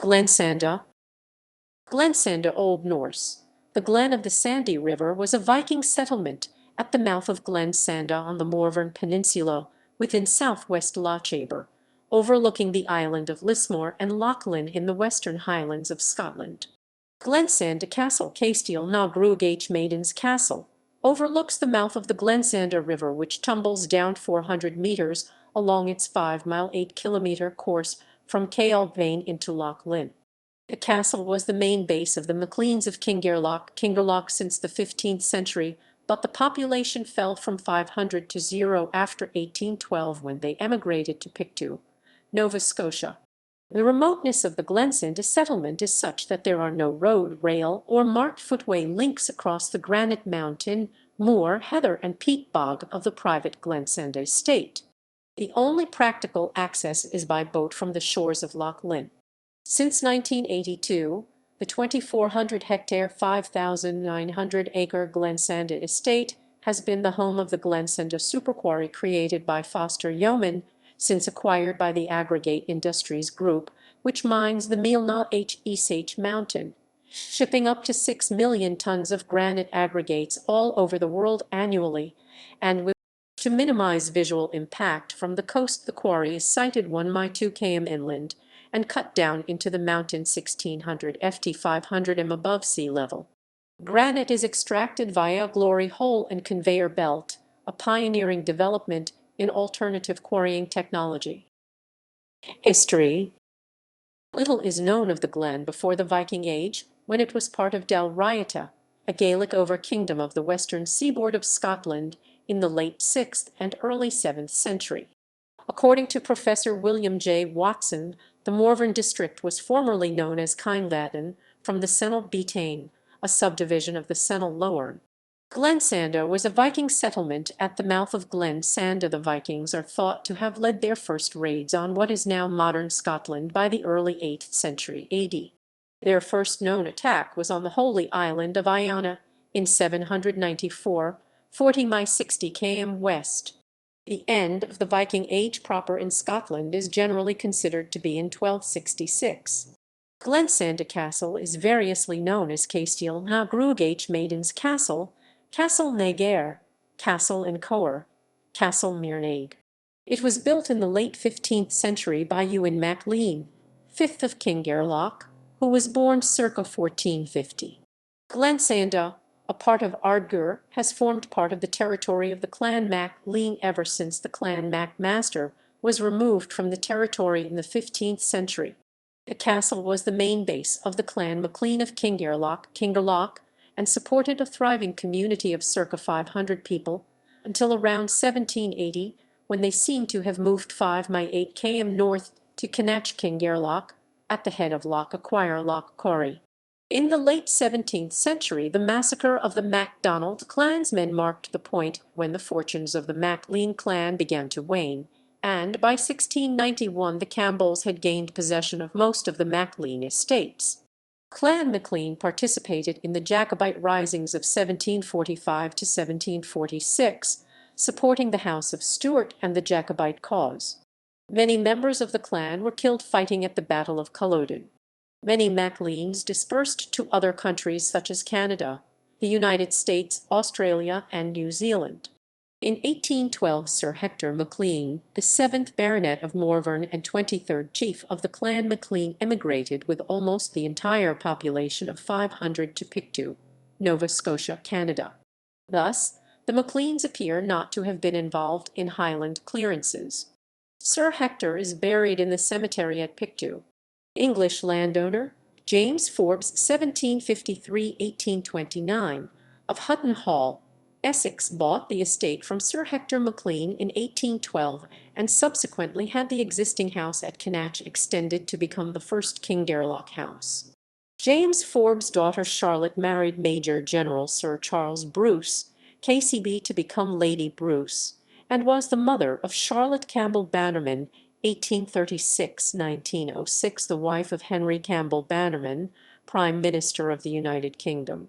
Glensanda. Glensanda Old Norse. The Glen of the Sandy River was a Viking settlement at the mouth of Glen Sanda on the Morvern Peninsula within southwest Lochaber, overlooking the island of Lismore and Loch Linnhe in the western Highlands of Scotland. Glensanda Castle, Caisteal Na Gruagaich Maiden's Castle, overlooks the mouth of the Glensanda River, which tumbles down 400 metres along its 5-mile 8-kilometre course from Caol Bheinn into Loch Linnhe. The castle was the main base of the Macleans of Kingerloch since the 15th century, but the population fell from 500 to 0 after 1812 when they emigrated to Pictou, Nova Scotia. The remoteness of the Glensanda settlement is such that there are no road, rail, or marked footway links across the granite mountain, moor, heather, and peat bog of the private Glensanda estate. The only practical access is by boat from the shores of Loch Linnhe. Since 1982, the 2,400-hectare, 5,900-acre Glensanda estate has been the home of the Glensanda superquarry created by Foster Yeoman, since acquired by the Aggregate Industries Group, which mines the Macleans mountain, shipping up to 6 million tons of granite aggregates all over the world annually, and with to minimize visual impact from the coast, the quarry is sited 1 mi 2 km inland and cut down into the mountain 1,600 ft 500 m above sea level. Granite is extracted via a glory hole and conveyor belt, a pioneering development in alternative quarrying technology. History. Little is known of the glen before the Viking Age, when it was part of Del Raiata, a Gaelic over-kingdom of the western seaboard of Scotland in the late 6th and early 7th century. According to Professor William J. Watson, the Morvern district was formerly known as Caol from the Caol Bheinn, a subdivision of the Caol Lower. Glensanda was a Viking settlement at the mouth of Glen Sanda. The Vikings are thought to have led their first raids on what is now modern Scotland by the early 8th century AD. Their first known attack was on the holy island of Iona in 794, 40 mi 60 km west. The end of the Viking Age proper in Scotland is generally considered to be in 1266. Glensanda Castle is variously known as Caisteal Na Gruagaich Maiden's Castle, Caisteal Na Gruagaich, Castle in Coer, Castle Mirnaig. It was built in the late 15th century by Ewan Maclean, 5th of Kingerloch, who was born circa 1450. Glensanda, a part of Ardgur, has formed part of the territory of the Clan Maclean ever since the Clan MacMaster was removed from the territory in the 15th century. The castle was the main base of the Clan Maclean of Kingerloch, and supported a thriving community of circa 500 people until around 1780, when they seem to have moved 5 mi 8 km north to Kingerloch, at the head of Loch Quarry. In the late 17th century, the massacre of the MacDonald clansmen marked the point when the fortunes of the Maclean clan began to wane, and by 1691 the Campbells had gained possession of most of the Maclean estates. Clan Maclean participated in the Jacobite risings of 1745 to 1746, supporting the House of Stuart and the Jacobite cause. Many members of the clan were killed fighting at the Battle of Culloden. Many Macleans dispersed to other countries such as Canada, the United States, Australia, and New Zealand. In 1812 Sir Hector Maclean, the 7th Baronet of Morvern and 23rd Chief of the Clan Maclean, emigrated with almost the entire population of 500 to Pictou, Nova Scotia, Canada. Thus, the Macleans appear not to have been involved in Highland clearances. Sir Hector is buried in the cemetery at Pictou. English landowner James Forbes, 1753–1829, of Hutton Hall, Essex, bought the estate from Sir Hector Maclean in 1812 and subsequently had the existing house at Kinach extended to become the first Kingerloch house. James Forbes' daughter Charlotte married Major General Sir Charles Bruce, KCB, to become Lady Bruce, and was the mother of Charlotte Campbell Bannerman, 1836–1906, the wife of Henry Campbell Bannerman, Prime Minister of the United Kingdom.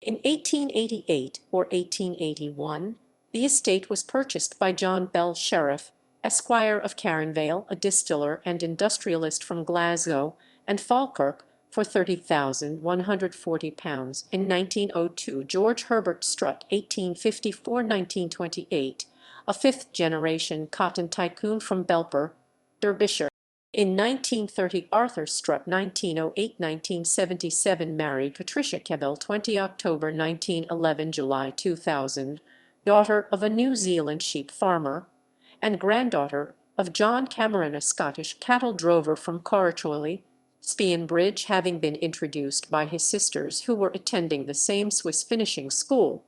In 1888 or 1881, the estate was purchased by John Bell Sheriff, Esquire of Cairnvale, a distiller and industrialist from Glasgow, and Falkirk for £30,140. In 1902, George Herbert Strutt (1854–1928), a fifth-generation cotton tycoon from Belper, Derbyshire. In 1930, Arthur Strutt (1908–1977) married Patricia Cabell 20 October 1911–July 2000, daughter of a New Zealand sheep farmer, and granddaughter of John Cameron, a Scottish cattle drover from Corrichoily, Spian Bridge having been introduced by his sisters who were attending the same Swiss finishing school.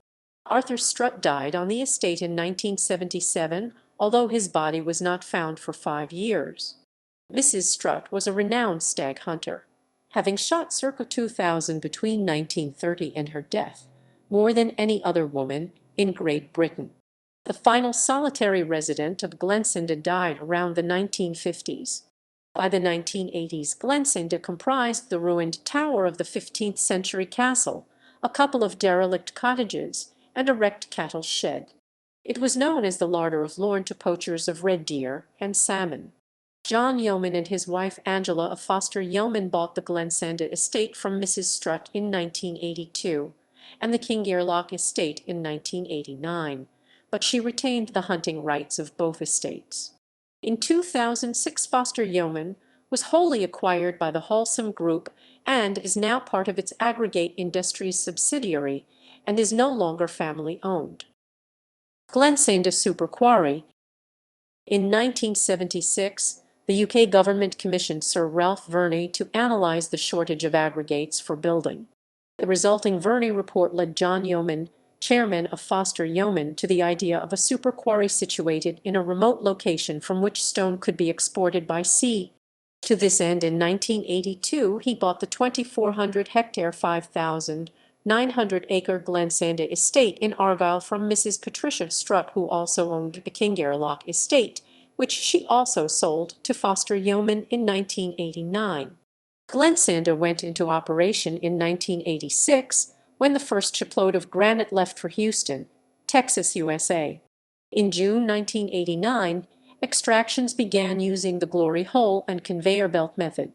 Arthur Strutt died on the estate in 1977, although his body was not found for 5 years. Mrs. Strutt was a renowned stag hunter, having shot circa 2,000 between 1930 and her death, more than any other woman in Great Britain. The final solitary resident of Glensanda died around the 1950s. By the 1980s, Glensanda comprised the ruined tower of the 15th-century castle, a couple of derelict cottages, and a wrecked cattle shed. It was known as the larder of Lorne to poachers of red deer and salmon. John Yeoman and his wife Angela of Foster Yeoman bought the Glensanda estate from Mrs. Strutt in 1982, and the Kingerloch estate in 1989, but she retained the hunting rights of both estates. In 2006, Foster Yeoman was wholly acquired by the Wholesome Group and is now part of its Aggregate Industries subsidiary and is no longer family-owned. Glensanda Super Quarry. In 1976, the UK government commissioned Sir Ralph Verney to analyse the shortage of aggregates for building. The resulting Verney report led John Yeoman, chairman of Foster Yeoman, to the idea of a super quarry situated in a remote location from which stone could be exported by sea. To this end, in 1982, he bought the 2,400-hectare, 5,900-acre Glensanda estate in Argyll from Mrs. Patricia Strutt, who also owned the Kingerloch estate, which she also sold to Foster Yeoman in 1989. Glensanda went into operation in 1986, when the first shipload of granite left for Houston, Texas, USA. In June 1989, extractions began using the glory hole and conveyor belt method.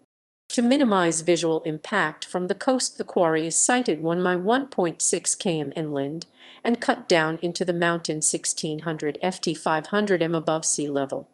To minimize visual impact from the coast, the quarry is sited 1.6 km inland and cut down into the mountain 1,600 ft 500 m above sea level.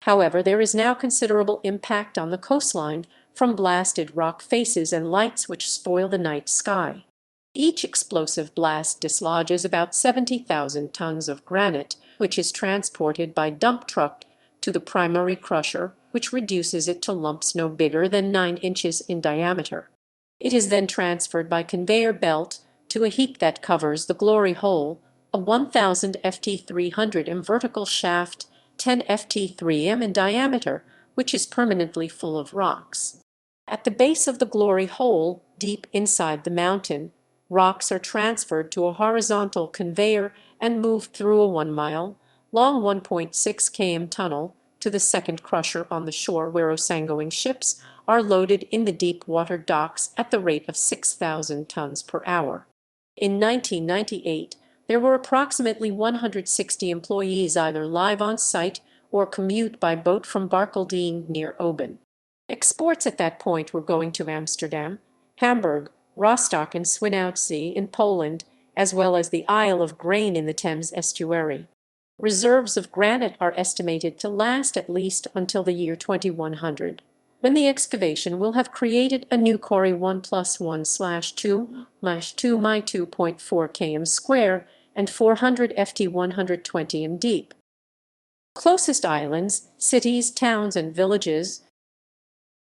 However, there is now considerable impact on the coastline from blasted rock faces and lights which spoil the night sky. Each explosive blast dislodges about 70,000 tons of granite, which is transported by dump truck to the primary crusher, which reduces it to lumps no bigger than 9 inches in diameter. It is then transferred by conveyor belt to a heap that covers the glory hole, a 1,000 ft 300 m vertical shaft, 10 ft 3 m in diameter, which is permanently full of rocks. At the base of the glory hole, deep inside the mountain, rocks are transferred to a horizontal conveyor and moved through a 1-mile-long 1.6 km tunnel to the second crusher on the shore, where Osangoing ships are loaded in the deep water docks at the rate of 6,000 tons per hour. In 1998, there were approximately 160 employees either live on site or commute by boat from Barcaldine near Oban. Exports at that point were going to Amsterdam, Hamburg, Rostock and Swinoujscie in Poland, as well as the Isle of Grain in the Thames estuary. Reserves of granite are estimated to last at least until the year 2100, when the excavation will have created a new quarry 1+1/2/2 km square and 400 ft 120 m deep. Closest islands, cities, towns, and villages